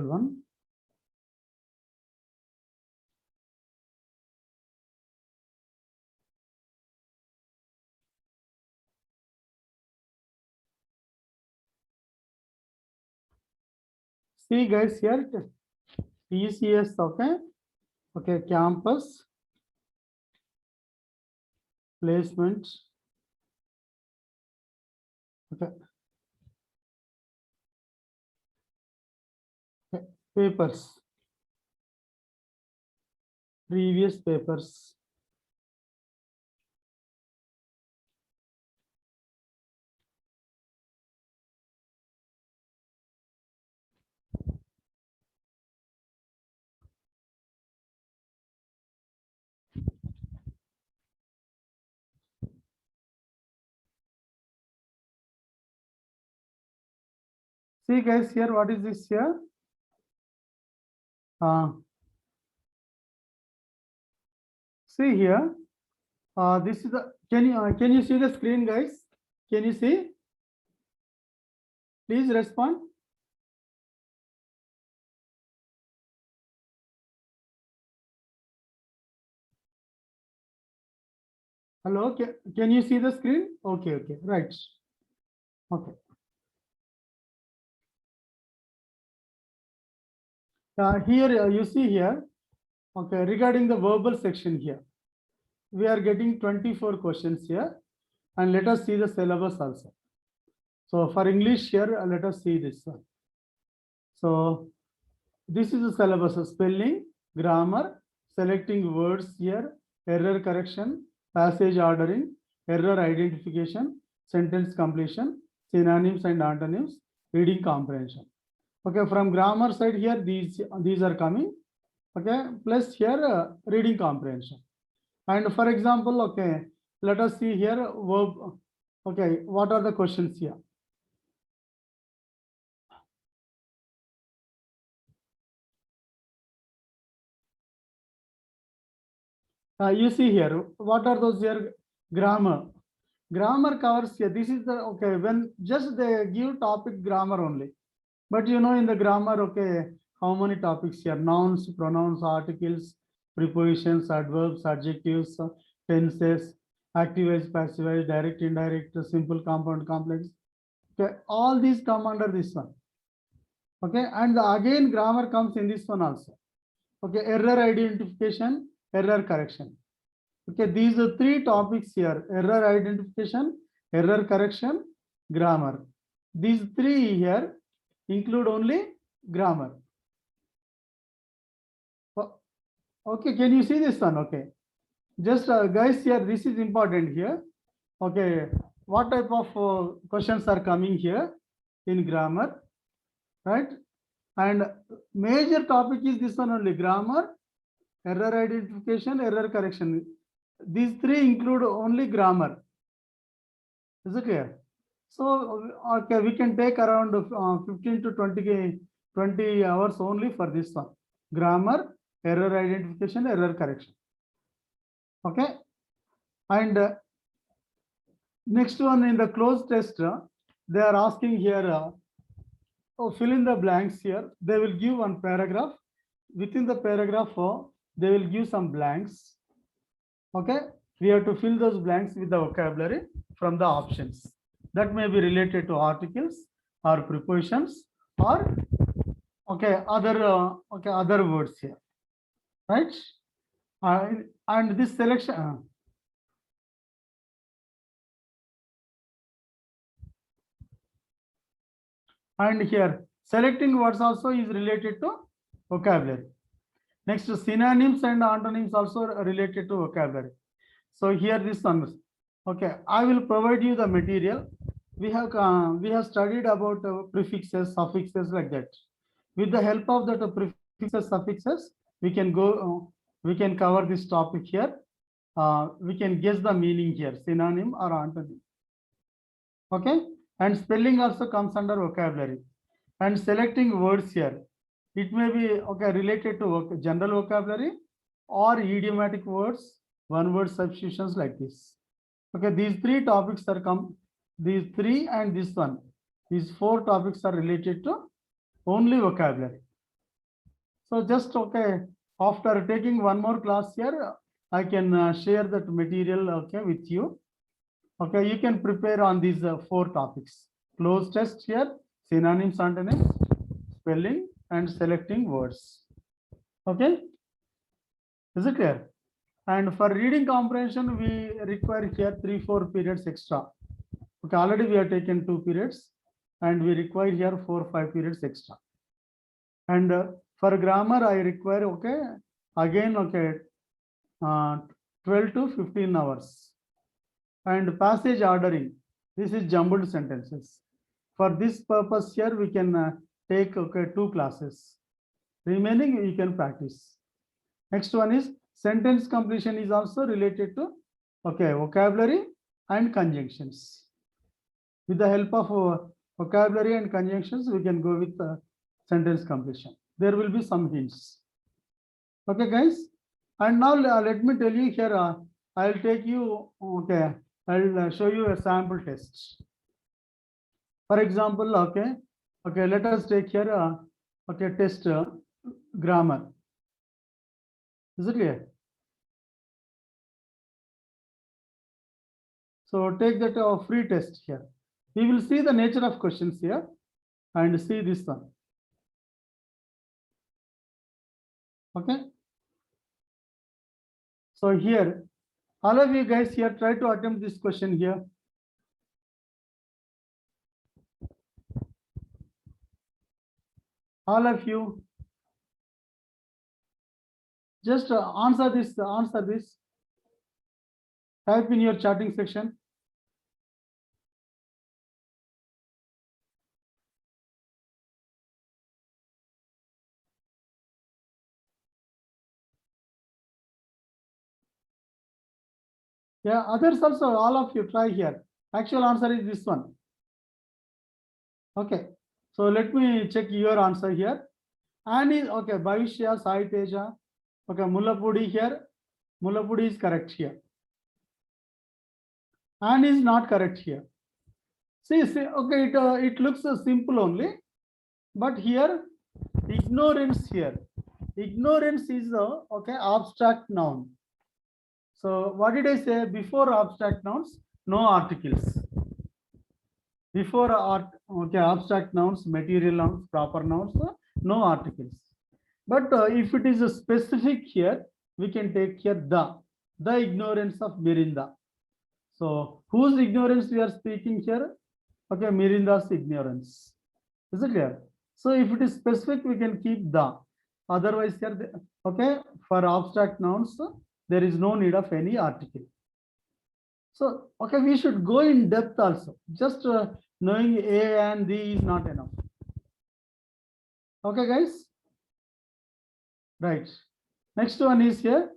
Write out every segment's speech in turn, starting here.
one. See guys here, TCS, okay, campus placement, okay, papers, previous papers. See guys here, what is this here? See here, this is the, can you see the screen guys? Can you see? Please respond. Hello, can you see the screen? Okay, right. Okay. Here you see here, okay, regarding the verbal section here, we are getting 24 questions here, and let us see the syllabus also. So for English here, let us see this one. So this is the syllabus of spelling, grammar, selecting words here, error correction, passage ordering, error identification, sentence completion, synonyms and antonyms, reading comprehension. Okay, from grammar side here, these are coming. Okay, plus here reading comprehension. And for example, okay, let us see here verb. Okay, what are the questions here? You see here, what are those here? Grammar. Grammar covers here. This is the, okay, when just they give topic grammar only. But you know, in the grammar, okay, how many topics here? Nouns, pronouns, articles, prepositions, adverbs, adjectives, tenses, active, passive, direct, indirect, simple, compound, complex. Okay, all these come under this one. Okay, and again grammar comes in this one also. Okay, error identification, error correction. Okay, these are three topics here: error identification, error correction, grammar. These three here include only grammar. Okay, can you see this one? Okay, just guys here, this is important here. Okay, what type of questions are coming here in grammar, right? And major topic is this one only: grammar, error identification, error correction. These three include only grammar. Is it clear? So, okay, we can take around 15 to 20 hours only for this one: grammar, error identification, error correction. Okay, and next one, in the closed test, they are asking here, fill in the blanks here. They will give one paragraph. Within the paragraph, they will give some blanks. Okay, we have to fill those blanks with the vocabulary from the options. That may be related to articles or prepositions or okay, other words here, right? And this selection. And here, selecting words also is related to vocabulary. Next, synonyms and antonyms also related to vocabulary. So here this one. Okay, I will provide you the material. We have studied about prefixes, suffixes, like that. With the help of that prefixes, suffixes, we can go. We can cover this topic here. We can guess the meaning here, synonym or antonym. Okay, and spelling also comes under vocabulary. And selecting words here, it may be okay related to general vocabulary or idiomatic words, one word substitutions, like this. Okay, these three topics are these three and this one, these four topics are related to only vocabulary. So just okay, after taking one more class here, I can share that material okay with you. Okay, you can prepare on these four topics. Close test here, synonyms, antonyms, spelling, and selecting words. Okay, is it clear? And for reading comprehension, we require here 3-4 periods extra. Okay, already we have taken 2 periods, and we require here 4-5 periods extra. And for grammar, I require okay again okay 12 to 15 hours. And passage ordering, this is jumbled sentences. For this purpose here, we can take okay 2 classes. Remaining you can practice. Next one is sentence completion is also related to okay vocabulary and conjunctions. With the help of vocabulary and conjunctions, we can go with sentence completion. There will be some hints. Okay, guys. And now let me tell you here. I'll take you. Okay, I'll show you a sample test. For example, okay, let us take here. Okay, test grammar. Is it clear? So take that free test here. We will see the nature of questions here and see this one. Okay. So here, all of you guys here try to attempt this question here. All of you just answer this. Type in your chatting section. Yeah, others also, all of you try here. Actual answer is this one. Okay, so let me check your answer here. And is okay, Bhavishya, Sai Teja. Okay, Mullapudi here. Mullapudi is correct here. And is not correct here. See, okay, it looks simple only, but here ignorance here. Ignorance is a okay abstract noun. So what did I say before abstract nouns? No articles. Before okay, abstract nouns, material nouns, proper nouns, no articles. But if it is a specific here, we can take here the ignorance of Mirinda. So whose ignorance we are speaking here? Okay, Mirinda's ignorance. Is it clear? So if it is specific, we can keep the. Otherwise, here, okay, for abstract nouns, there is no need of any article. So, okay, we should go in depth also. Just knowing A and D is not enough. Okay, guys? Right. Next one is here.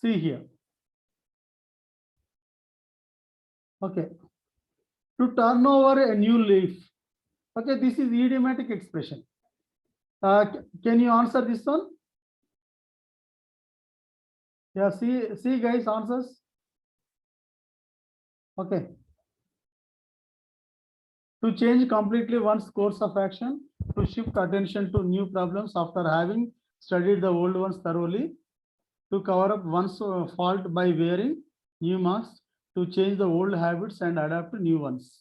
See here. Okay. To turn over a new leaf. Okay, this is idiomatic expression. Can you answer this one? Yeah, see guys, answers. Okay. To change completely one's course of action, to shift attention to new problems after having studied the old ones thoroughly, to cover up one's fault by wearing new masks, to change the old habits and adapt to new ones.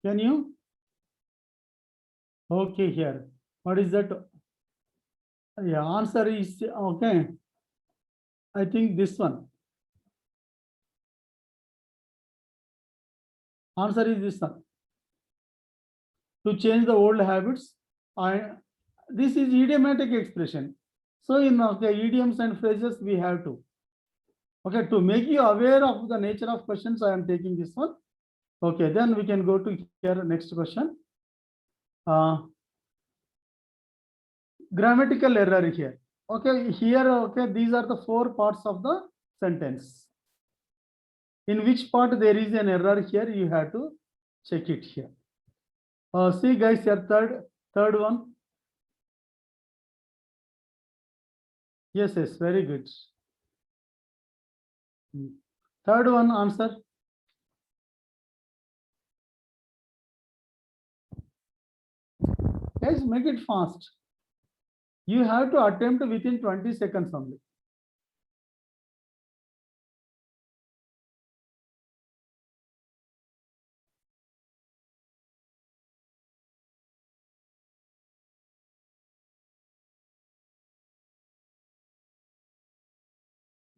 Can you? Okay, here. What is that? Yeah, answer is okay. I think this one. Answer is this one. To change the old habits, this is idiomatic expression. So in okay, idioms and phrases, we have to. Okay, to make you aware of the nature of questions, I am taking this one. Okay, then we can go to here next question. Grammatical error here. Okay, here, okay, these are the 4 parts of the sentence. In which part there is an error here, you have to check it here. See guys, here third one. Yes, very good. Third one answer. Guys, make it fast. You have to attempt within 20 seconds only.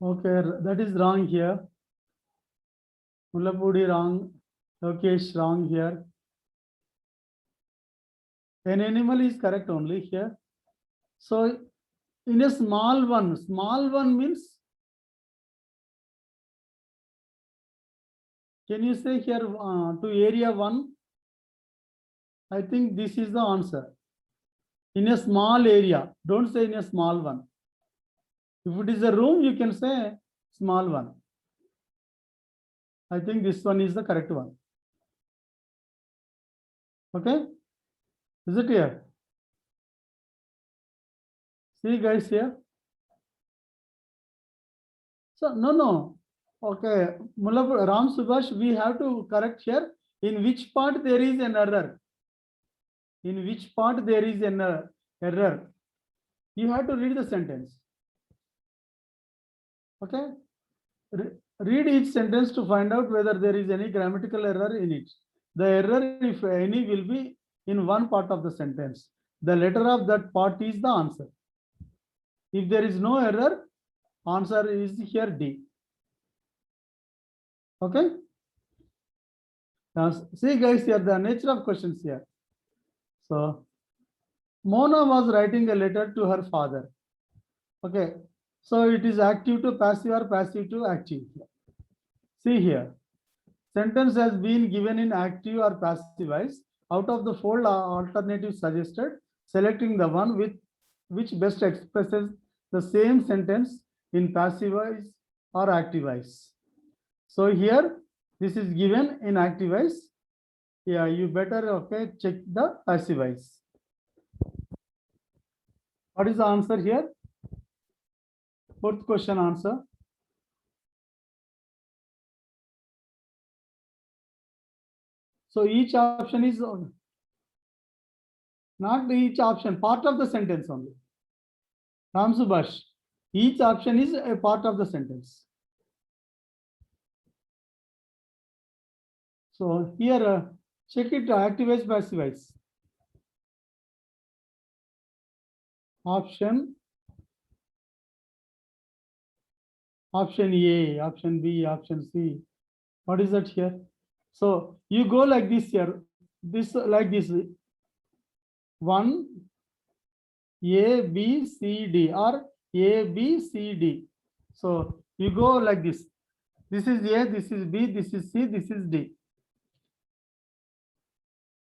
Okay, that is wrong here. Mullapudi wrong. Lokesh wrong here. An animal is correct only here. So in a small one means, can you say here to area 1? I think this is the answer. In a small area, don't say in a small one. If it is a room, you can say small one. I think this one is the correct one. Okay, is it here? See guys here. So no. Okay, Mullah Ram Subhash, we have to correct here. In which part there is an error? In which part there is an error? You have to read the sentence. Okay, read each sentence to find out whether there is any grammatical error in it. The error, if any, will be in one part of the sentence. The letter of that part is the answer. If there is no error, answer is here D. Okay. Now, see guys here, the nature of questions here. So Mona was writing a letter to her father. Okay. So it is active to passive or passive to active. See here. Sentence has been given in active or passive voice. Out of the four alternatives suggested, selecting the one with which best expresses the same sentence in passive voice or active voice. So here, this is given in active voice. Yeah, you better check the passive voice. What is the answer here? Fourth question answer. So each option is not each option, part of the sentence only. Ram Subhash, each option is a part of the sentence. So here, check it, active voice, passive voice. Option A, option B, option C. What is that here? So you go like this here, this like this. 1 A, B, C, D, or A, B, C, D. So you go like this. This is A, this is B, this is C, this is D.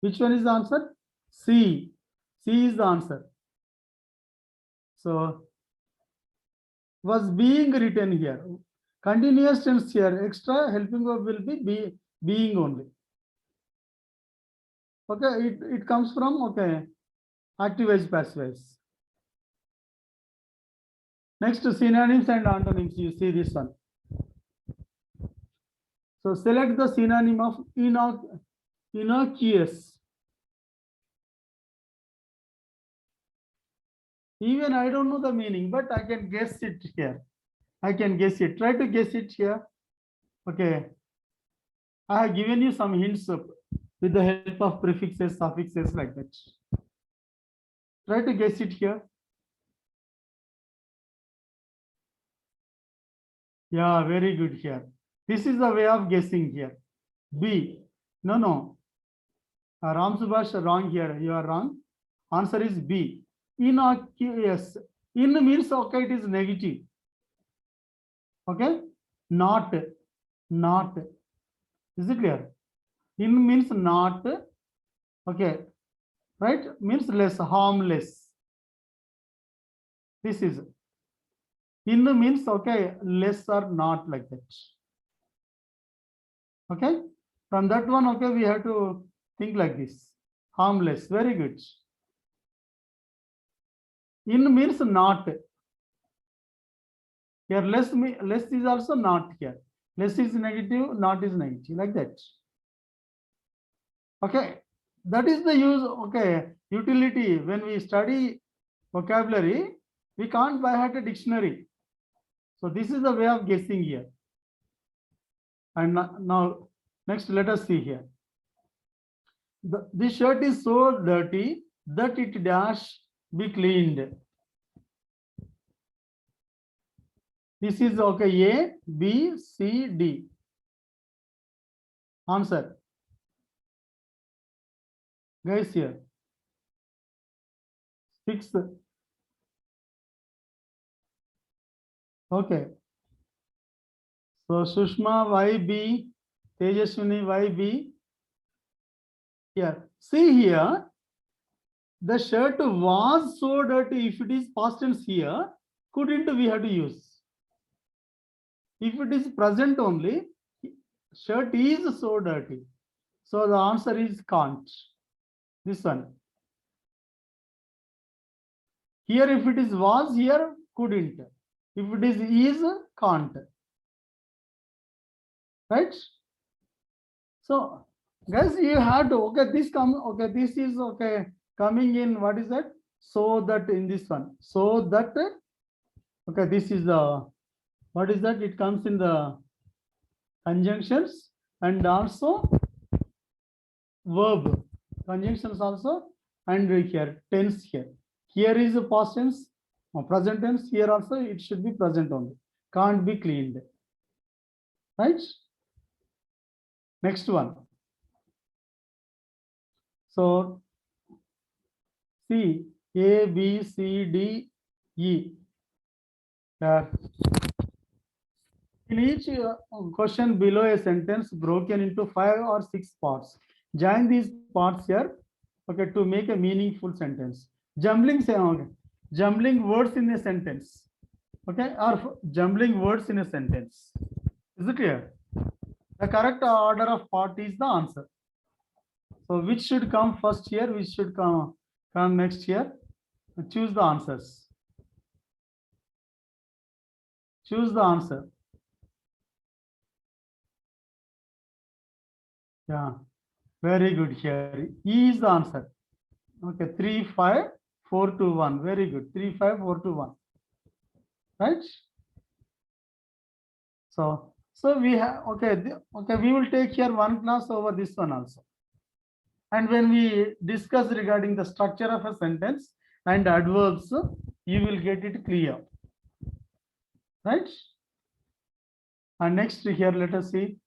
Which one is the answer? C. C is the answer. So was being written here. Continuous tense here. Extra helping verb will be being only. Okay, it comes from active voice, passive voice. Next, synonyms and antonyms. You see this one. So select the synonym of innocuous. Even I don't know the meaning, but I can guess it here. I can guess it. Try to guess it here. Okay. I have given you some hints with the help of prefixes, suffixes like that. Try to guess it here. Yeah, very good here. This is the way of guessing here. B. No. Ram Subhash, wrong here. You are wrong. Answer is B. Innocuous. In means it is negative. Okay. Not. Is it clear? In means not. Okay. Right? Means less, harmless. This is. In means less or not, like that. Okay. From that one, we have to think like this. Harmless. Very good. In means not. Here less is also not here. Less is negative, not is negative, like that. Okay. That is the use. Okay. utility. When we study vocabulary, we can't by heart a dictionary. So this is the way of guessing here. And now, next, let us see here. This shirt is so dirty that it dash be cleaned. This is okay. A, B, C, D. Answer. Guys here. 6. Okay. So Sushma, YB, Tejaswini, YB. Here. See here. The shirt was so dirty. If it is past tense here, couldn't we have to use? If it is present only, shirt is so dirty. So the answer is can't. This one. Here, if it is was, here couldn't. If it is, can't. Right? So, guys, you have to, okay, this is okay, coming in, what is that? So that in this one. So that, okay, this is the, what is that? It comes in the conjunctions and also verb. Conjunctions also, and here, tense here. Here is a past tense, or present tense. Here also it should be present only. Can't be cleaned. Right? Next one. So, C, A, B, C, D, E. In each question below a sentence broken into 5 or 6 parts. Join these parts here, okay, to make a meaningful sentence. Jumbling words in a sentence, okay, or jumbling words in a sentence. Is it clear? The correct order of part is the answer. So which should come first here? Which should come next here? Choose the answers. Choose the answer. Yeah, very good here. E is the answer. Okay, 3, 5, 4, 2, 1. Very good. 3, 5, 4, 2, 1. Right? So we have, okay, we will take here one class over this one also. And when we discuss regarding the structure of a sentence and adverbs, you will get it clear. Right? And next here, let us see.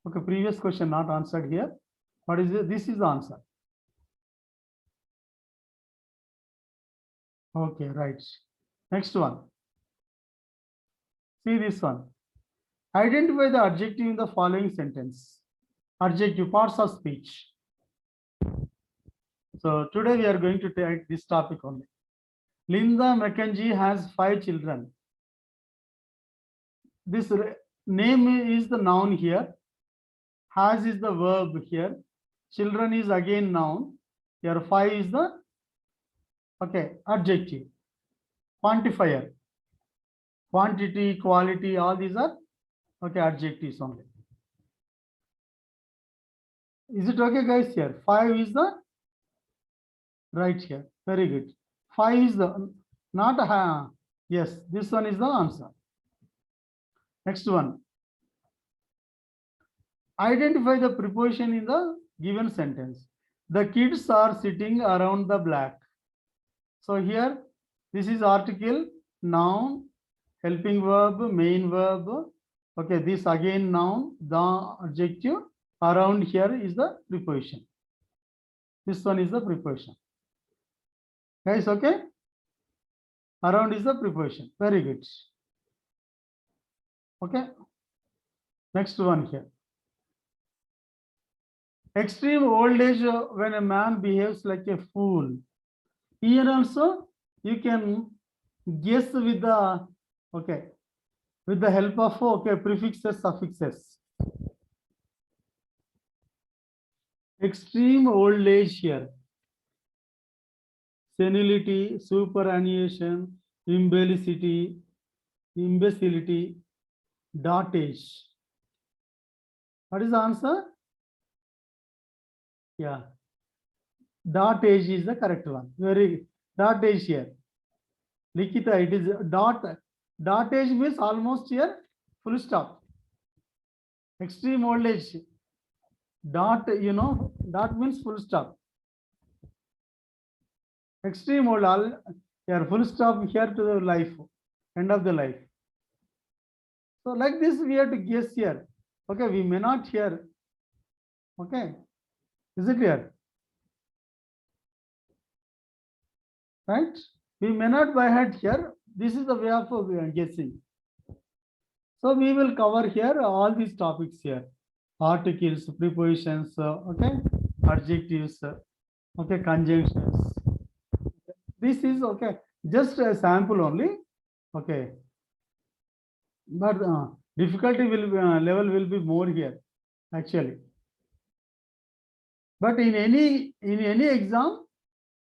Okay, previous question not answered here. What is it? This is the answer. Okay, right. Next one. See this one. Identify the adjective in the following sentence. Adjective, parts of speech. So today we are going to take this topic only. Linda McKenzie has 5 children. This name is the noun here. Has is the verb here. Children is again noun. Here 5 is the, okay, adjective. Quantifier. Quantity, quality, all these are, okay, adjectives only. Is it okay, guys? Here 5 is the right here. Very good. 5 is the not yes, this one is the answer. Next one. Identify the preposition in the given sentence. The kids are sitting around the black. So here, this is article, noun, helping verb, main verb. Okay, this again noun, the adjective. Around here is the preposition. This one is the preposition. Guys, okay? Around is the preposition. Very good. Okay. Next one here. Extreme old age when a man behaves like a fool. Here also you can guess with the, okay, with the help of, okay, prefixes, suffixes. Extreme old age here. Senility, superannuation, imbecility, dotage. What is the answer? Yeah. Dot age is the correct one. Very dot age here. Likita, it is dot. Dot age means almost here full stop. Extreme old age. Dot, you know, dot means full stop. Extreme old, all here full stop here to the life, end of the life. So like this, we have to guess here. Okay, we may not hear. Okay, is it clear? Right? We may not by heart here. This is the way of guessing. So we will cover here all these topics here. Articles, prepositions, okay, adjectives, okay, conjunctions. This is okay, just a sample only. Okay, but difficulty will level will be more here actually. But in any exam,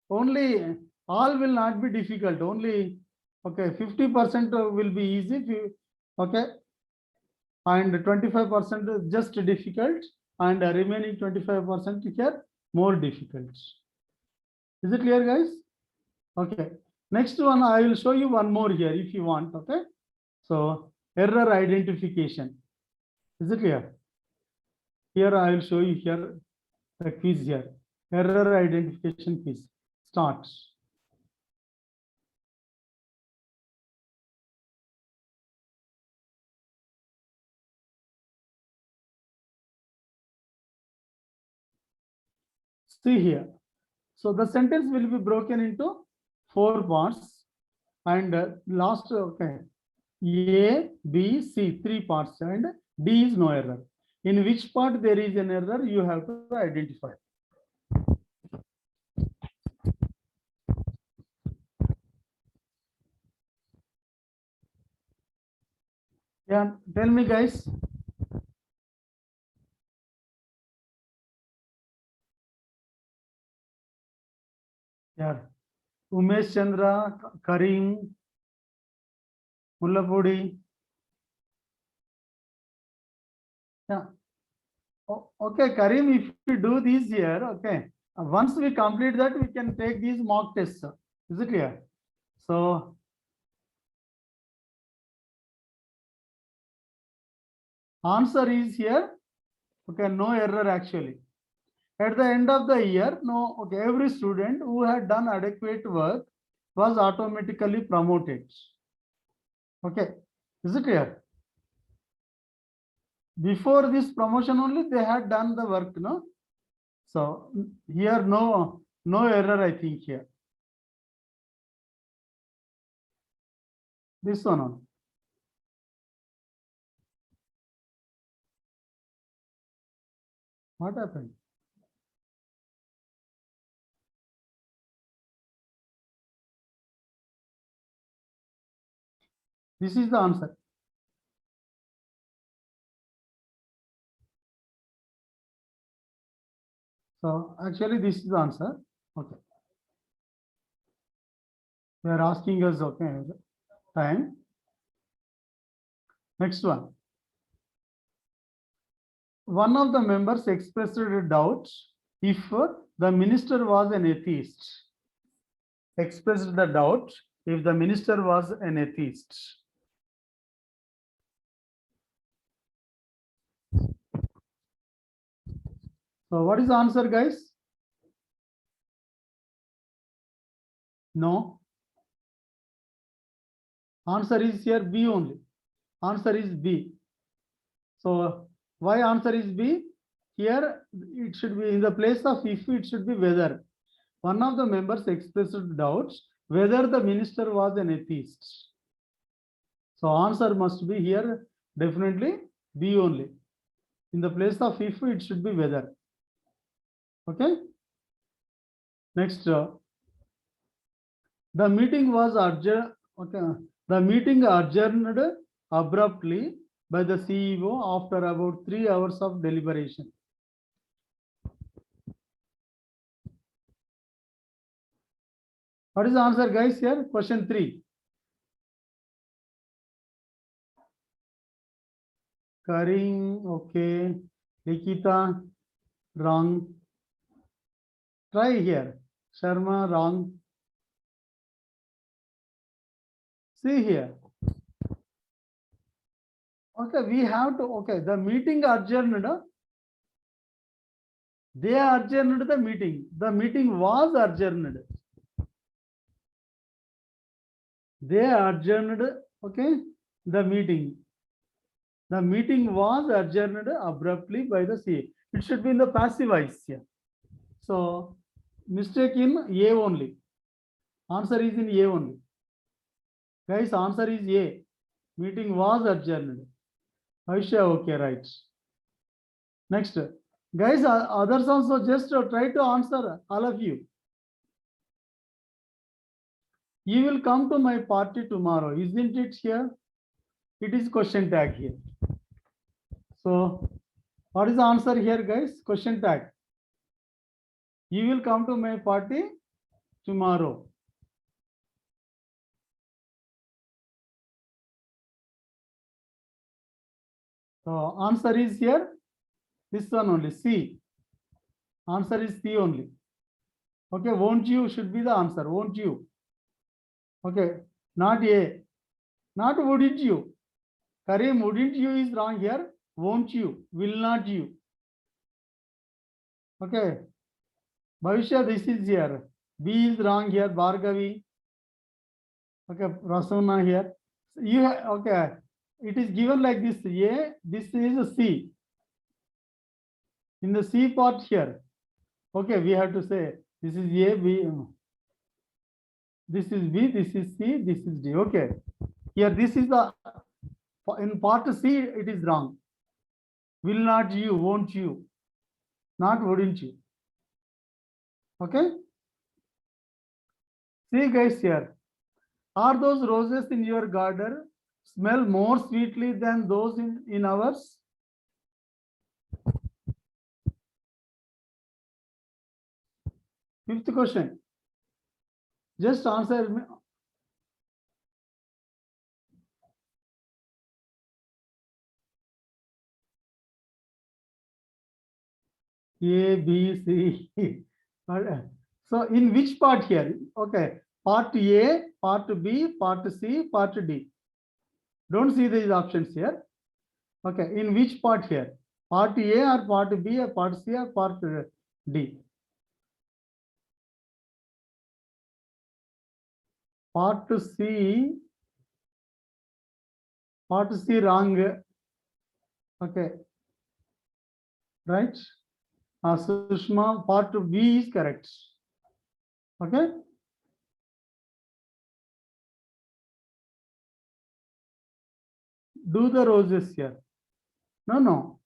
only all will not be difficult. Only okay, 50% will be easy. Okay, and 25% just difficult, and remaining 25% here more difficult. Is it clear, guys? Okay. Next one, I will show you one more here if you want. Okay. So error identification. Is it clear? Here I will show you here the quiz here. Error identification quiz. Start. See here. So the sentence will be broken into 4 parts, and last okay, A, B, C, 3 parts, and D is no error. In which part there is an error, you have to identify. Yeah, tell me, guys. Yeah, Umesh Chandra, Karim, Mullapudi. Yeah. Okay, Karim, if we do this here, okay. Once we complete that, we can take these mock tests. Is it clear? So, answer is here. Okay, no error actually. At the end of the year, no, okay, every student who had done adequate work was automatically promoted. Okay, is it clear? Before this promotion only, they had done the work, no? So here, no error, I think here. This one on. What happened? This is the answer. So actually, this is the answer. Okay. They are asking us, okay, time. Next one. One of the members expressed a doubt if the minister was an atheist. Expressed the doubt if the minister was an atheist. So what is the answer, guys? No. Answer is here B only. Answer is B. So why answer is B? Here it should be in the place of if, it should be whether. One of the members expressed doubts whether the minister was an atheist. So answer must be here definitely B only. In the place of if, it should be whether. Okay. Next, the meeting was adjourned. Okay, the meeting adjourned abruptly by the CEO after about 3 hours of deliberation. What is the answer, guys? Here, question 3. Karim, okay. Nikita, wrong. Try here. Sharma, wrong. See here. Okay, we have to, okay, the meeting adjourned. They adjourned the meeting. The meeting was adjourned. They adjourned, okay, the meeting. The meeting was adjourned abruptly by the CA. It should be in the passive voice here. So, mistake in A only. Answer is in A only. Guys, answer is A. Meeting was adjourned. Aisha, okay, right. Next. Guys, others also just try to answer, all of you. You will come to my party tomorrow, isn't it here? It is question tag here. So, what is the answer here, guys? Question tag. You will come to my party tomorrow. So, answer is here. This one only, C. Answer is C only. Okay, won't you should be the answer. Won't you? Okay, not A. Not wouldn't you. Karim, wouldn't you is wrong here. Won't you? Will not you? Okay. Bhavishya, this is here. B is wrong here. Bhargavi. Okay, Rasuna here. You have, okay. It is given like this. A. This is a C. In the C part here. Okay, we have to say this is A, B. This is B. This is C. This is D. Okay. Here, this is the in part C. It is wrong. Will not you? Won't you? Not wouldn't you? Okay. See guys here. Are those roses in your garden smell more sweetly than those in ours? Fifth question. Just answer me. A, B, C. So in which part here? Okay. Part A, part B, part C, part D. Don't see these options here. Okay. In which part here? Part A or part B or part C or part D? Part C. Part C wrong. Okay. Right? Sushma, part B is correct. Okay. Do the roses here. No, no.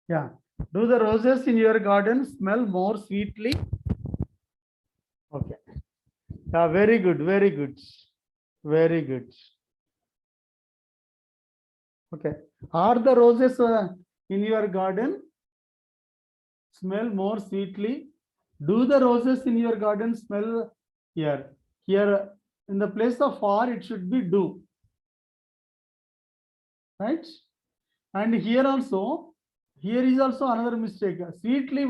Yeah. Do the roses in your garden smell more sweetly? Okay. Yeah, very good, very good. Very good. Okay. Are the roses in your garden smell more sweetly? Do the roses in your garden smell here? Here, in the place of are, it should be do. Right? And here also, here is also another mistake. Sweetly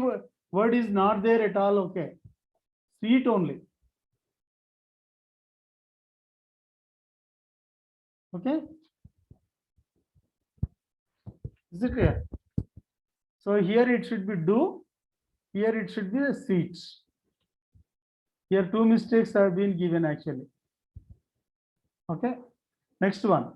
word is not there at all. Okay. Sweet only. Okay. Is it clear? So here it should be do. Here it should be the sweet. Here two mistakes have been given actually. Okay. Next one.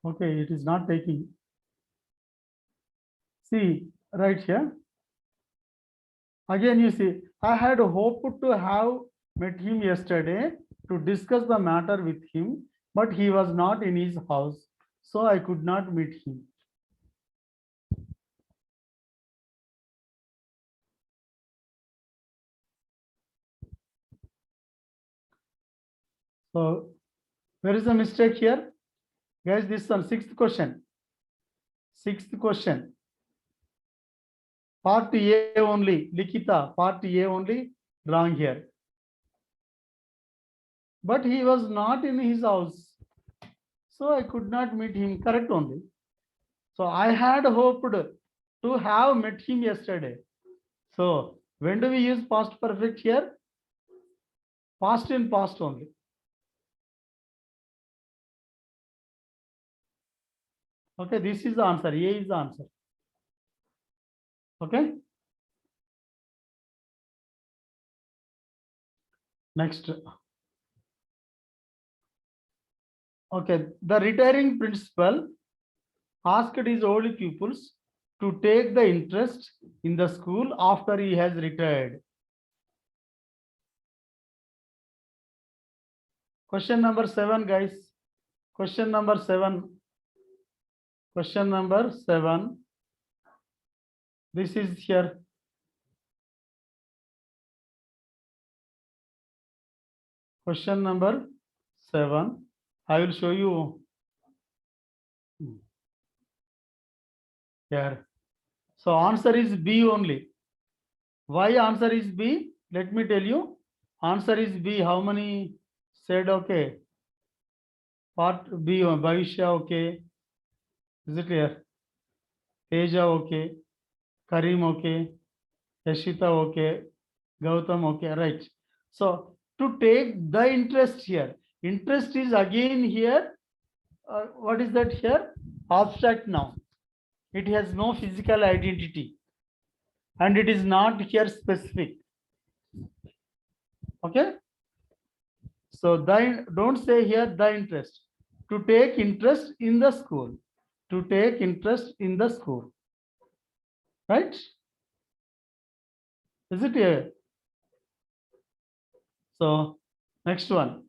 Okay, it is not taking. See, right here. Again, you see, I had hoped to have met him yesterday to discuss the matter with him, but he was not in his house, so I could not meet him. So, where is the mistake here? Guys, this one, sixth question. Sixth question. Part A only, Likita, part A only, wrong here. But he was not in his house, so I could not meet him, correct only. So I had hoped to have met him yesterday. So when do we use past perfect here? Past in past only. Okay, this is the answer. A is the answer. Okay. Next. Okay, the retiring principal asked his old pupils to take the interest in the school after he has retired. Question number 7, guys. Question number 7. Question number 7. This is here. Question number 7. I will show you here. So answer is B only. Why answer is B? Let me tell you. Answer is B. How many said okay? Part B, Bhavishya, okay. Is it clear? Teja, okay. Karim, okay. Yashita, okay. Gautam, okay. Right. So to take the interest here. Interest is again here. What is that here? Abstract noun. It has no physical identity. And it is not here specific. Okay. So don't say here the interest. To take interest in the school. To take interest in the school. Right? Is it here? So next one.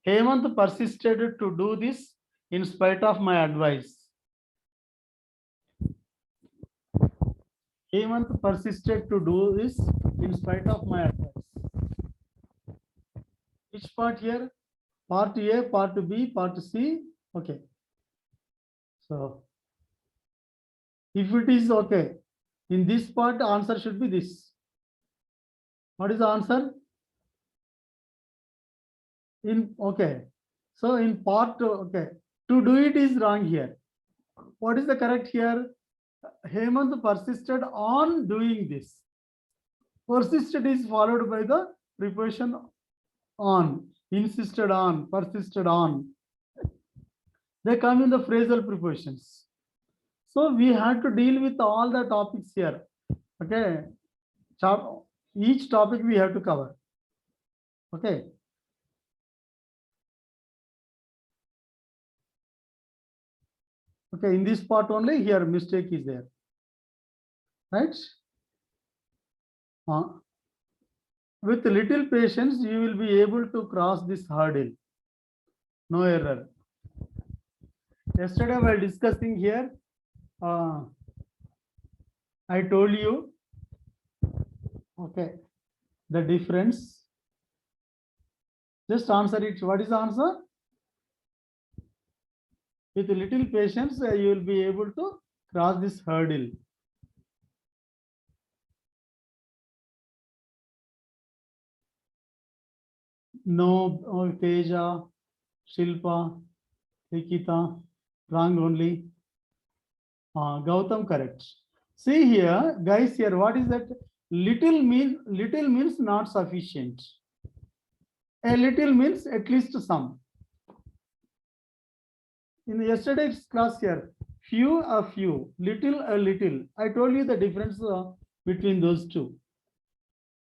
Hemant persisted to do this in spite of my advice. Hemant persisted to do this in spite of my advice. Which part here? Part A, part B, part C. Okay. So if it is okay, in this part, answer should be this. What is the answer? Okay. So in part, okay, to do it is wrong here. What is the correct here? Hemant persisted on doing this. Persisted is followed by the preposition on, insisted on, persisted on. They come in the phrasal prepositions. So we had to deal with all the topics here. Okay. Each topic we have to cover. Okay. Okay, in this part only here mistake is there. Right? With little patience, you will be able to cross this hurdle. No error. Yesterday while discussing here, I told you, okay, the difference. Just answer it. What is the answer? With little patience, you will be able to cross this hurdle. No, Teja, Shilpa, Likita, wrong only. Gautam, correct. See here, guys, here, what is that? Little means not sufficient. A little means at least some. In yesterday's class here, few, a few, little, a little. I told you the difference between those two.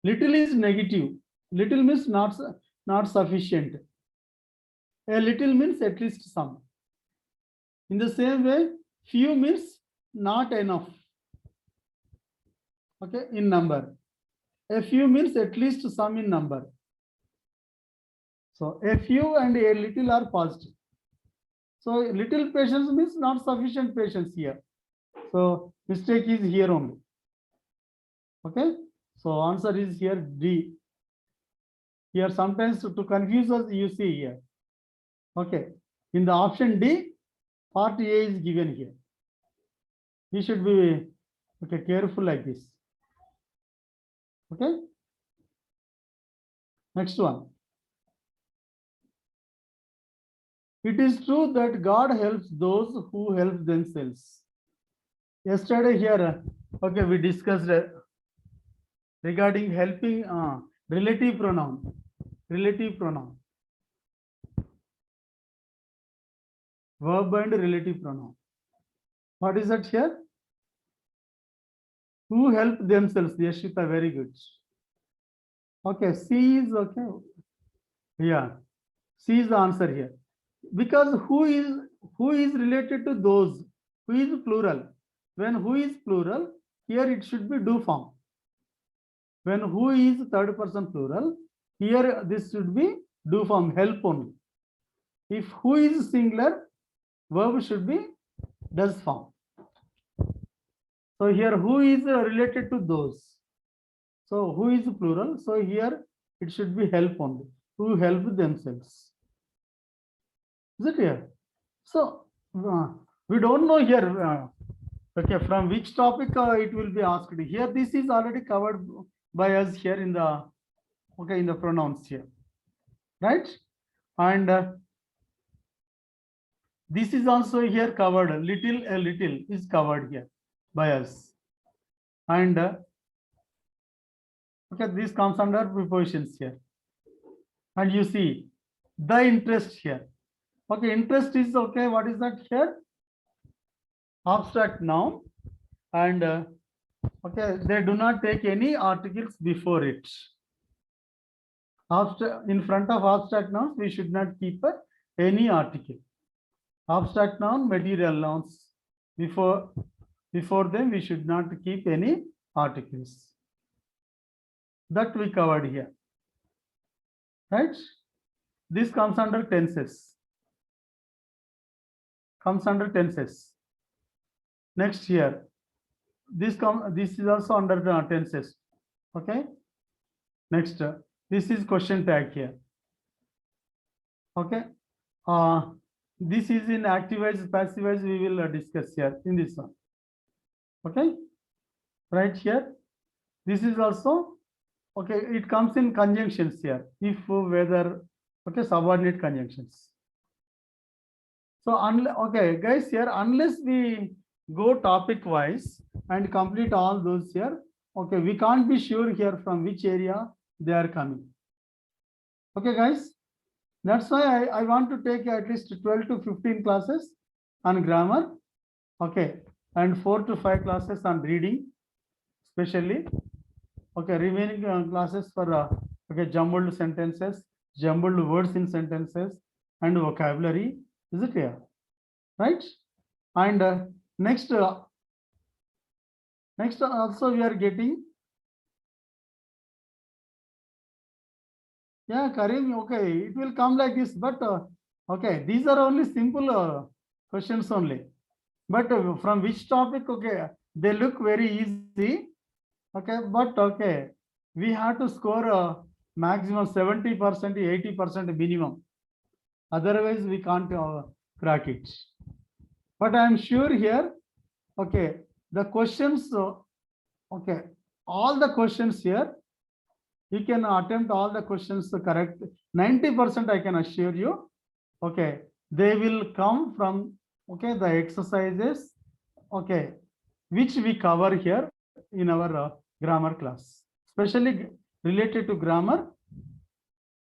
Little is negative. Little means not sufficient. A little means at least some. In the same way, few means not enough. Okay, in number. A few means at least some in number. So a few and a little are positive. So little patience means not sufficient patience here. So mistake is here only. Okay. So answer is here D. Here sometimes to confuse us, you see here. Okay. In the option D, part A is given here. he should be okay, careful like this. Okay. Next one. It is true that God helps those who help themselves. Yesterday here, okay, we discussed regarding helping relative pronoun. Relative pronoun. Verb and relative pronoun. What is that here? Who help themselves? Yashita, very good. Okay, C is okay. Yeah, C is the answer here. Because who is related to those? Who is plural? When who is plural, here it should be do form. When who is third person plural, here this should be do form, help only. If who is singular, verb should be does form. So here who is related to those. So who is plural? So here it should be help only. Who help themselves. Is it here? So we don't know here. Okay, from which topic it will be asked here. This is already covered by us here in the in the pronouns here, right? And this is also here covered. A little is covered here by us. And okay, this comes under prepositions here. And you see the interest here. Okay, interest is okay. What is that here? Abstract noun. And okay, they do not take any articles before it. In front of abstract nouns, we should not keep any article. Abstract noun, material nouns. Before them, we should not keep any articles. That we covered here. Right? This comes under tenses. Comes under tenses. Next here. This is also under the tenses. Okay. Next, this is question tag here. Okay. This is in active voice, passive voice. We will discuss here in this one. Okay. Right here. This is also okay. It comes in conjunctions here. If, whether, okay, subordinate conjunctions. So okay, guys, here unless we go topic wise and complete all those here, okay, we can't be sure here from which area they are coming. Okay, guys, that's why I want to take at least 12 to 15 classes on grammar, okay, and 4 to 5 classes on reading, especially, okay, remaining classes for okay, jumbled sentences, jumbled words in sentences, and vocabulary. Is it clear? Right? And next also we are getting, yeah, Karim, okay, it will come like this, but okay, these are only simple questions only. But from which topic, okay, they look very easy, okay, but okay, we have to score maximum 70%, 80% minimum. Otherwise, we can't crack it. But I am sure here, okay, the questions, okay, all the questions here, you can attempt all the questions correct. 90% I can assure you, okay, they will come from, okay, the exercises, okay, which we cover here in our grammar class, especially related to grammar.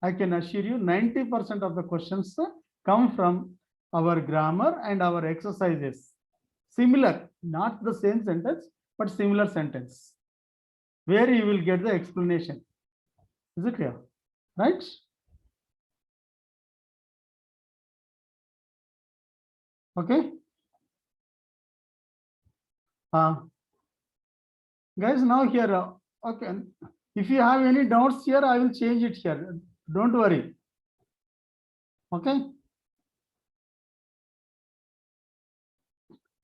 I can assure you 90% of the questions come from our grammar and our exercises. Similar, not the same sentence, but similar sentence, where you will get the explanation. Is it clear? Right? Okay. Guys, now here, okay, if you have any doubts here, I will change it here. Don't worry. Okay.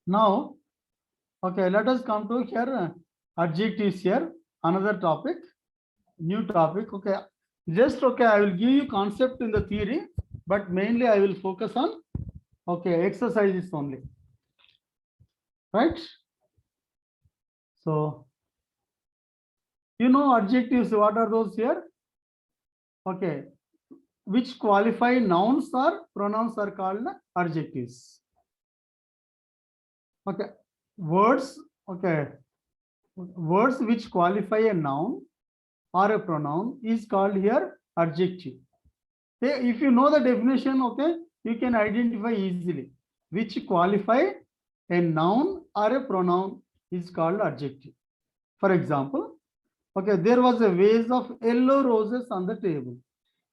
Now, okay, let us come to here adjectives here, another topic, new topic. Okay, just okay, I will give you concept in the theory, but mainly I will focus on, okay, exercises only. Right? So, you know adjectives, what are those here? Okay. Which qualify nouns or pronouns are called adjectives. Okay. Words, okay. Words which qualify a noun or a pronoun is called here adjective. Okay, if you know the definition, okay, you can identify easily. Which qualify a noun or a pronoun is called adjective. For example, okay, there was a vase of yellow roses on the table.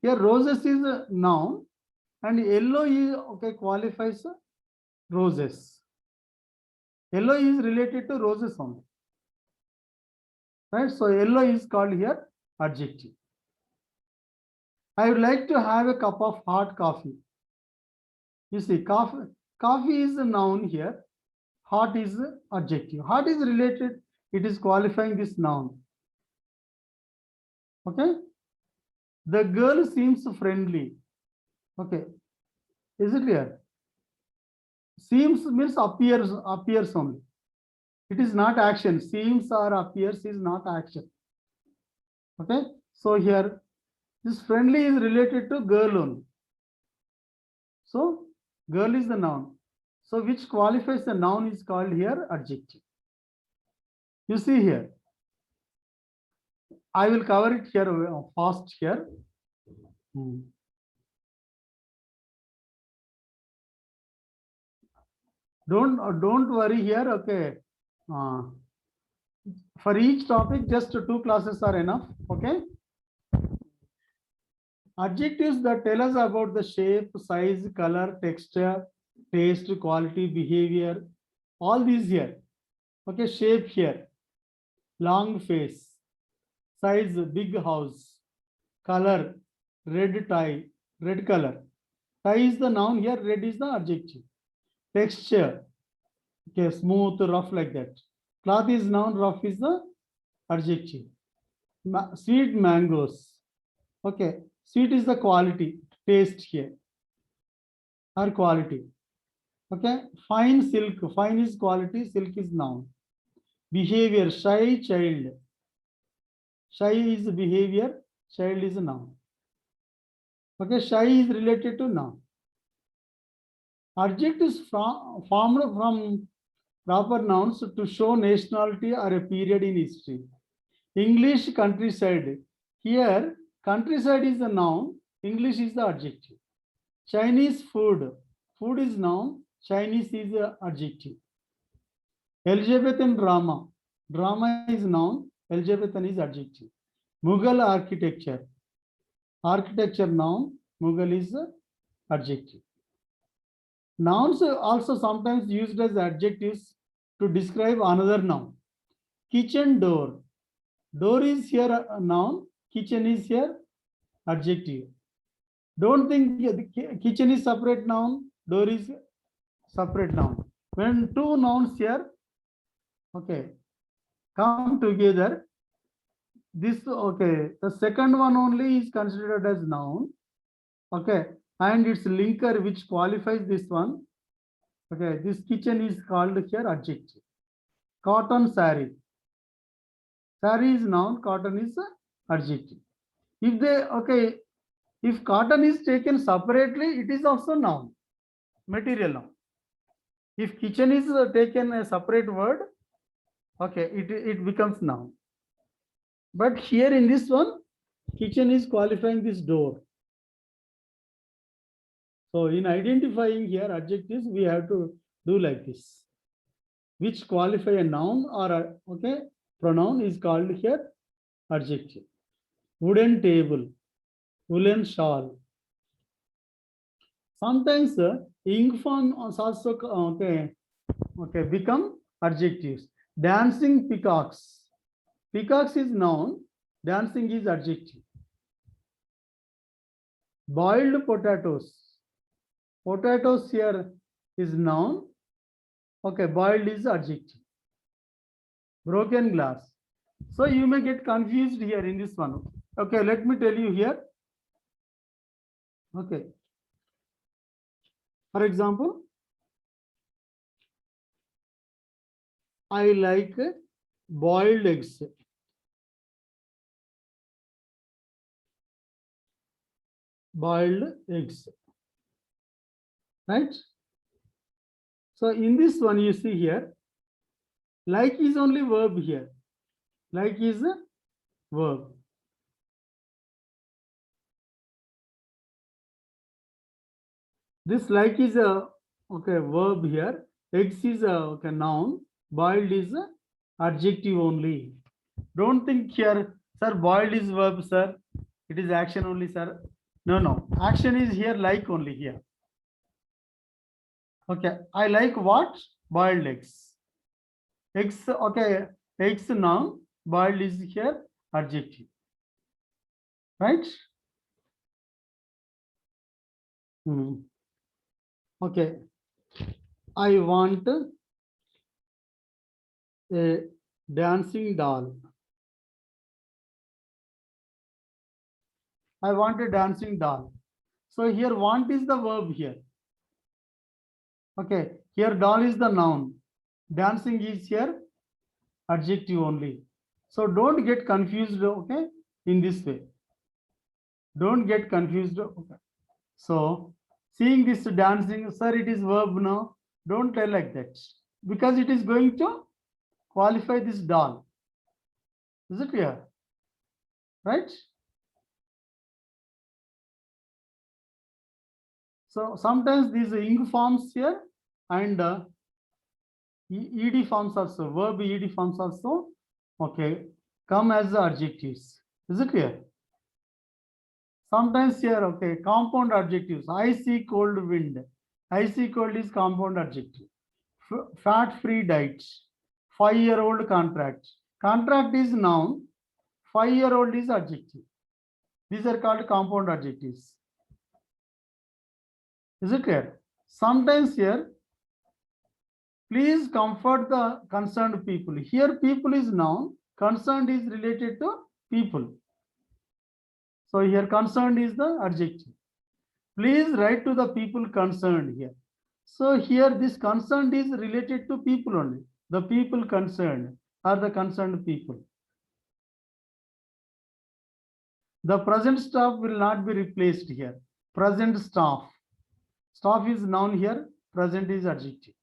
Here, roses is a noun, and yellow is okay qualifies roses. Yellow is related to roses only, right? So yellow is called here adjective. I would like to have a cup of hot coffee. You see, coffee is a noun here. Hot is adjective. Hot is related. It is qualifying this noun. Okay. The girl seems friendly. Okay. Is it clear? Seems means appears only. It is not action. Seems or appears is not action. Okay. So here, this friendly is related to girl only. So girl is the noun. So which qualifies the noun is called here adjective. You see here. I will cover it here fast here. Don't worry here. Okay. For each topic, just 2 classes are enough. Okay. Adjectives that tell us about the shape, size, color, texture, taste, quality, behavior, all these here. Okay, shape here, long face, size, big house, color, red tie, red color. Tie is the noun here, red is the adjective. Texture, okay, smooth, rough like that. Cloth is noun, rough is the adjective. Sweet mangoes. Okay, sweet is the quality, taste here, or quality. Okay, fine silk, fine is quality, silk is noun. Behavior, shy child. Shy is behavior, child is a noun. Okay, shy is related to noun. Adjectives formed from proper nouns to show nationality or a period in history. English countryside. Here, countryside is the noun, English is the adjective. Chinese food. Food is noun, Chinese is the adjective. Elizabethan drama. Drama is noun, Elizabethan is adjective. Mughal architecture. Architecture noun, Mughal is adjective. Nouns are also sometimes used as adjectives to describe another noun. Kitchen door. Door is here a noun, kitchen is here adjective. Don't think the kitchen is separate noun, door is separate noun. When 2 nouns here, okay, come together, this, okay, the second one only is considered as noun, okay, and its linker which qualifies this one, okay, this kitchen is called here adjective. Cotton saree. Saree is noun, cotton is adjective. If they, okay, if cotton is taken separately, it is also noun, material noun. If kitchen is taken a separate word, okay, it becomes noun. But here in this one, kitchen is qualifying this door. So in identifying here adjectives, we have to do like this. Which qualify a noun or a, okay, pronoun is called here adjective. Wooden table, woolen shawl. Sometimes ink form also okay become adjectives. Dancing peacocks. Peacocks is noun, dancing is adjective. Boiled potatoes. Potatoes here is noun. Okay, boiled is adjective. Broken glass. So you may get confused here in this one. Okay, let me tell you here. Okay. For example, I like boiled eggs. Boiled eggs, right? So in this one, you see here, like is only verb here. Like is a verb. This like is a verb here. Eggs is a noun. Boiled is a adjective only. Don't think here, sir. Boiled is verb, sir. It is action only, sir. No, no. Action is here, like only here. Okay. I like what? Boiled eggs. Eggs. Okay. Eggs noun. Boiled is here adjective. Right? Okay. I want a dancing doll. I want a dancing doll. So here want is the verb here. Okay. Here doll is the noun. Dancing is here adjective only. So don't get confused, okay, in this way. Don't get confused. Okay. So seeing this dancing, sir, it is verb now. Don't tell like that. Because it is going to qualify this doll. Is it clear? Right? So sometimes these ing forms here and ed forms also, verb ed forms also, okay, come as adjectives. Is it clear? Sometimes here, okay, compound adjectives. I see cold wind. I see cold is compound adjective. Fat-free diet. 5-year-old contract. Contract is noun. 5-year-old is adjective. These are called compound adjectives. Is it clear? Sometimes here, please comfort the concerned people. Here, people is noun. Concerned is related to people. So here, concerned is the adjective. Please write to the people concerned here. So here, this concerned is related to people only. The people concerned are the concerned people. The present staff will not be replaced here. Present staff. Staff is noun here. Present is adjective.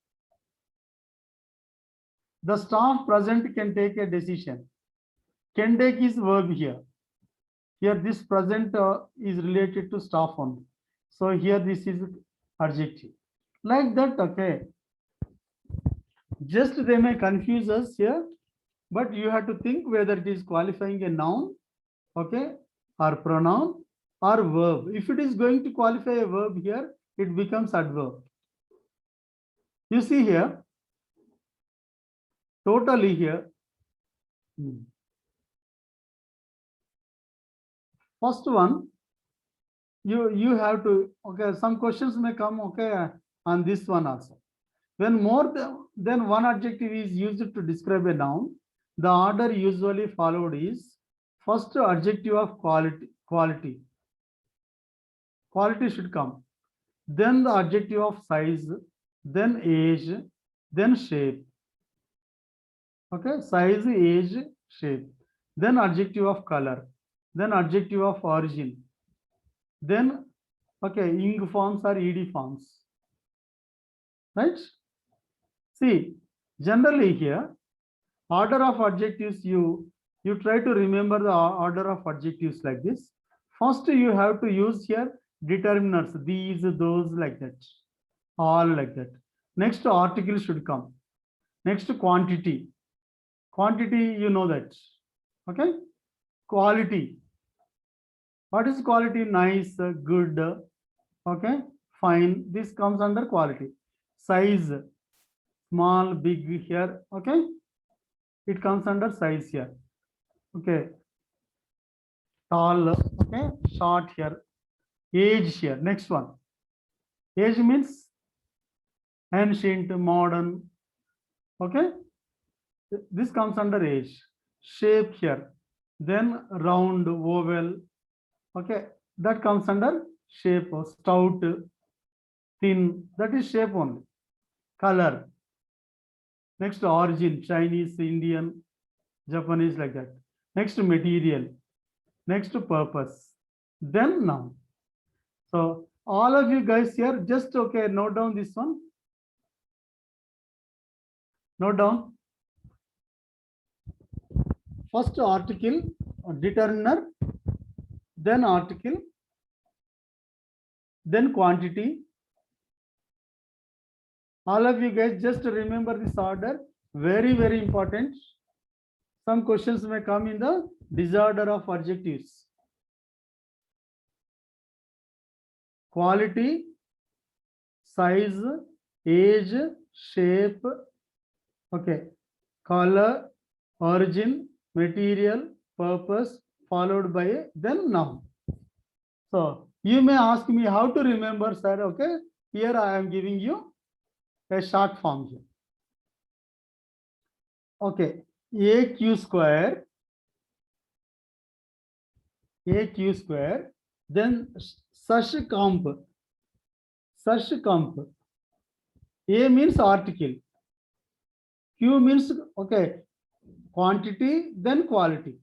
The staff present can take a decision. Can take is verb here. Here this present is related to staff only. So here this is adjective. Like that, okay. Just they may confuse us here, but you have to think whether it is qualifying a noun, okay, or pronoun or verb. If it is going to qualify a verb here, it becomes adverb. You see here, totally here. First one, you have to, okay, some questions may come, okay, on this one also. When more than one adjective is used to describe a noun, the order usually followed is first adjective of quality should come, then the adjective of size, then age, then shape. Okay, size, age, shape, then adjective of color, then adjective of origin, then okay, ing forms or ed forms, right? See, generally here, order of adjectives, you try to remember the order of adjectives like this. First, you have to use here determinants, these, those, like that, all like that. Next, article should come. Next, quantity. Quantity, you know that. Okay. Quality. What is quality? Nice, good, okay, fine. This comes under quality. Size, small, big here, okay. It comes under size here. Okay. Tall, okay, short here. Age here. Next one. Age means ancient, modern. Okay. This comes under age. Shape here. Then round, oval. Okay. That comes under shape. Stout, thin. That is shape only. Color. Next, origin. Chinese, Indian. Japanese like that. Next material, next purpose, then noun. So all of you guys here, just okay, note down this one. Note down. First article, determiner, then article, then quantity. All of you guys just remember this order. Very, very important. Some questions may come in the disorder of adjectives. Quality, size, age, shape, okay, color, origin, material, purpose, followed by then noun. So you may ask me how to remember, sir. Okay, here I am giving you a short form here. Okay, AQ square, then such comp. A means article, Q means okay, quantity, then quality.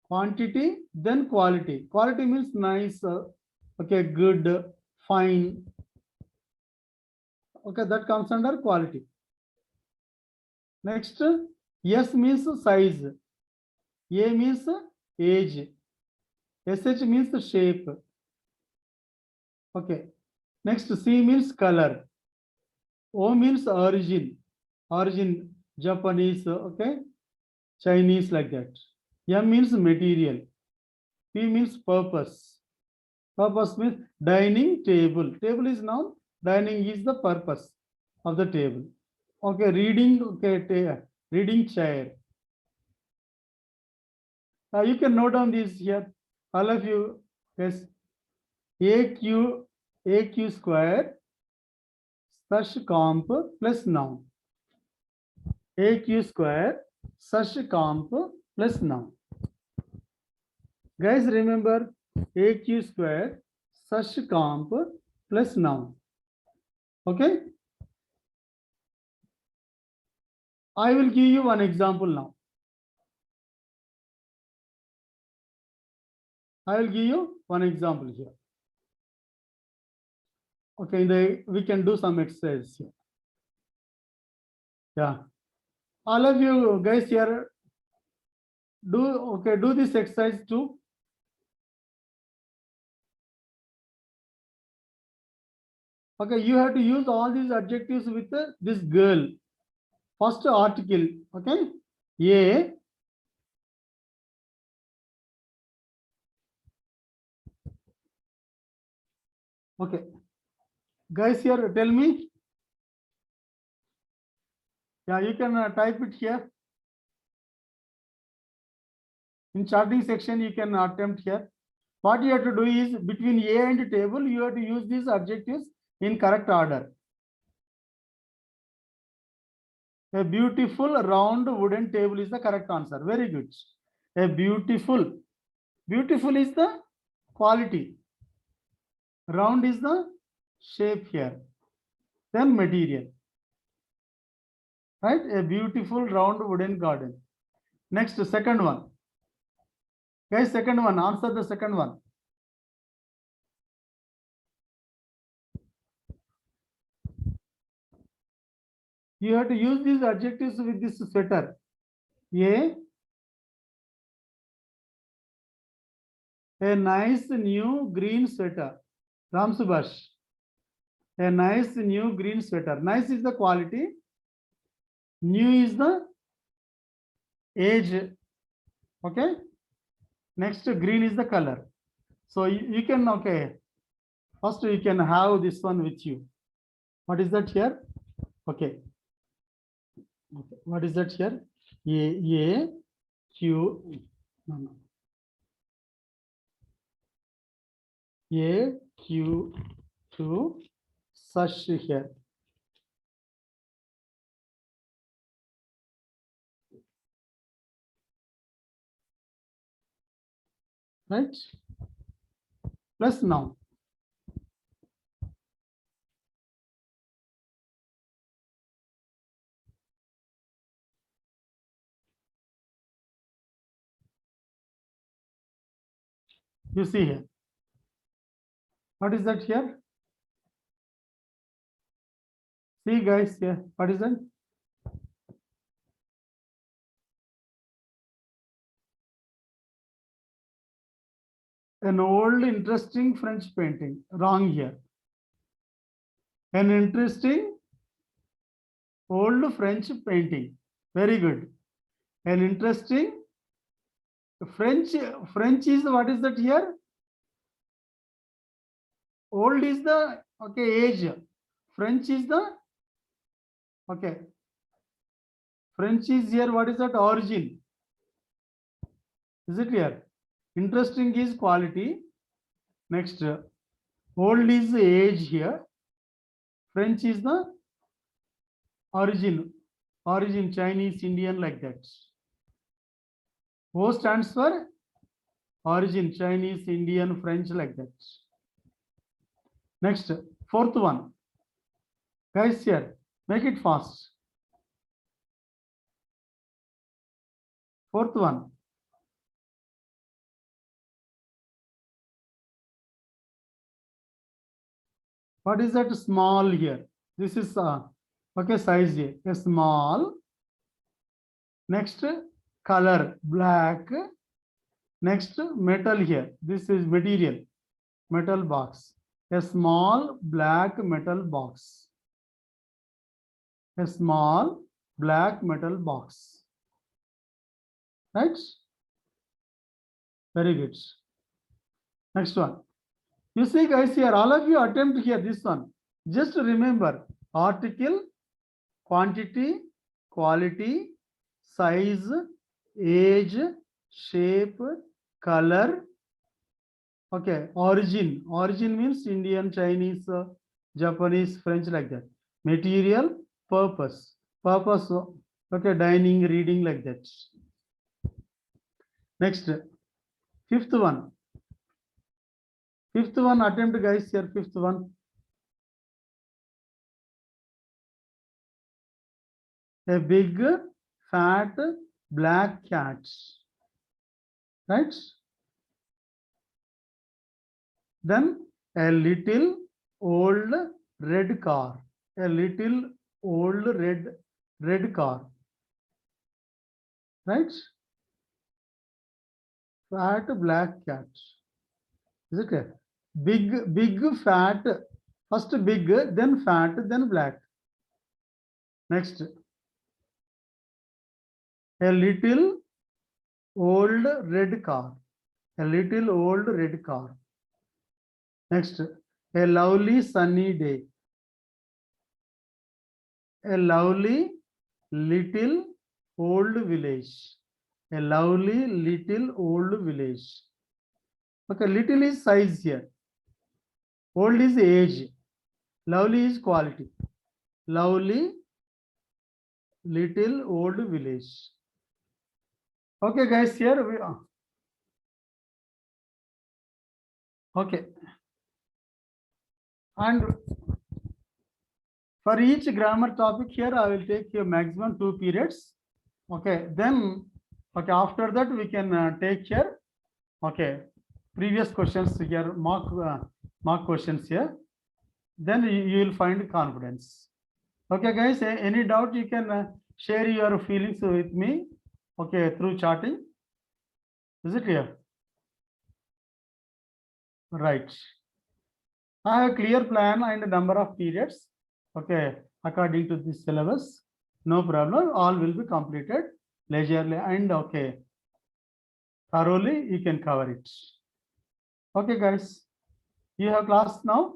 Quantity, then quality. Quality means nice, okay, good, fine. Okay, that comes under quality. Next, S means size, A means age, SH means shape. Okay. Next, C means color, O means origin, Japanese, okay, Chinese like that. M means material, P means purpose. Purpose means dining table. Table is noun, dining is the purpose of the table. Okay, reading, okay, reading chair. You can note down this here. All of you, yes. AQ square such comp plus noun. AQ square such comp plus noun. Guys, remember AQ square such comp plus noun. Okay. I will give you one example now. I will give you one example here. Okay, we can do some exercise here. Yeah. All of you guys here do this exercise too. Okay, you have to use all these adjectives with this girl. First article, okay? A. Okay. Guys here, tell me. Yeah, you can type it here. In charting section, you can attempt here. What you have to do is between A and table, you have to use these adjectives in correct order. A beautiful round wooden table is the correct answer. Very good. A beautiful is the quality. Round is the shape here. Then material. Right? A beautiful round wooden garden. Next, second one. Guys, second one. Answer the second one. You have to use these adjectives with this sweater. A nice new green sweater. Ram Subhash. A nice new green sweater. Nice is the quality. New is the age. Okay. Next, green is the color. So you can, okay. First, you can have this one with you. What is that here? Okay. What is that here? A, Q, no. A, Q, Q, such here. Right? Plus noun. You see here. What is that here? See guys here. What is that? An old interesting French painting. Wrong here. An interesting old French painting. Very good. An interesting French is, what is that here? Old is the age. French is the French is here. What is that? Origin. Is it clear? Interesting is quality. Next, old is the age here. French is the origin. Origin, Chinese, Indian, like that. O stands for origin, Chinese, Indian, French, like that. Next, fourth one. Guys here, make it fast. Fourth one. What is that small here? This is size here. A small. Next, color, black. Next, metal here. This is material, metal box. A small black metal box. A small black metal box. Right? Very good. Next one. You see guys here, all of you attempt here this one. Just remember article, quantity, quality, size, age, shape, color. Okay, origin. Origin means Indian, Chinese, Japanese, French, like that. Material, purpose. Purpose, okay, dining, reading, like that. Next, fifth one. Fifth one, attempt guys here, fifth one. A big, fat, black cat. Right? Then a little old red car. A little old red car. Right? Fat black cat. Is it clear? Big, fat. First big, then fat, then black. Next. A little old red car. A little old red car. Next. A lovely sunny day. A lovely little old village. A lovely little old village. Okay, little is size here. Old is age. Lovely is quality. Lovely little old village. Okay, guys, here we are. Okay. And for each grammar topic here, I will take your maximum 2 periods. Okay, then, okay, after that we can take here, okay, previous questions here, mock questions here. Then you will find confidence. Okay, guys, any doubt you can share your feelings with me, okay, through chatting. Is it clear? Right. I have a clear plan and a number of periods, okay, according to this syllabus. No problem, all will be completed leisurely and okay, thoroughly you can cover it. Okay, guys, you have class now.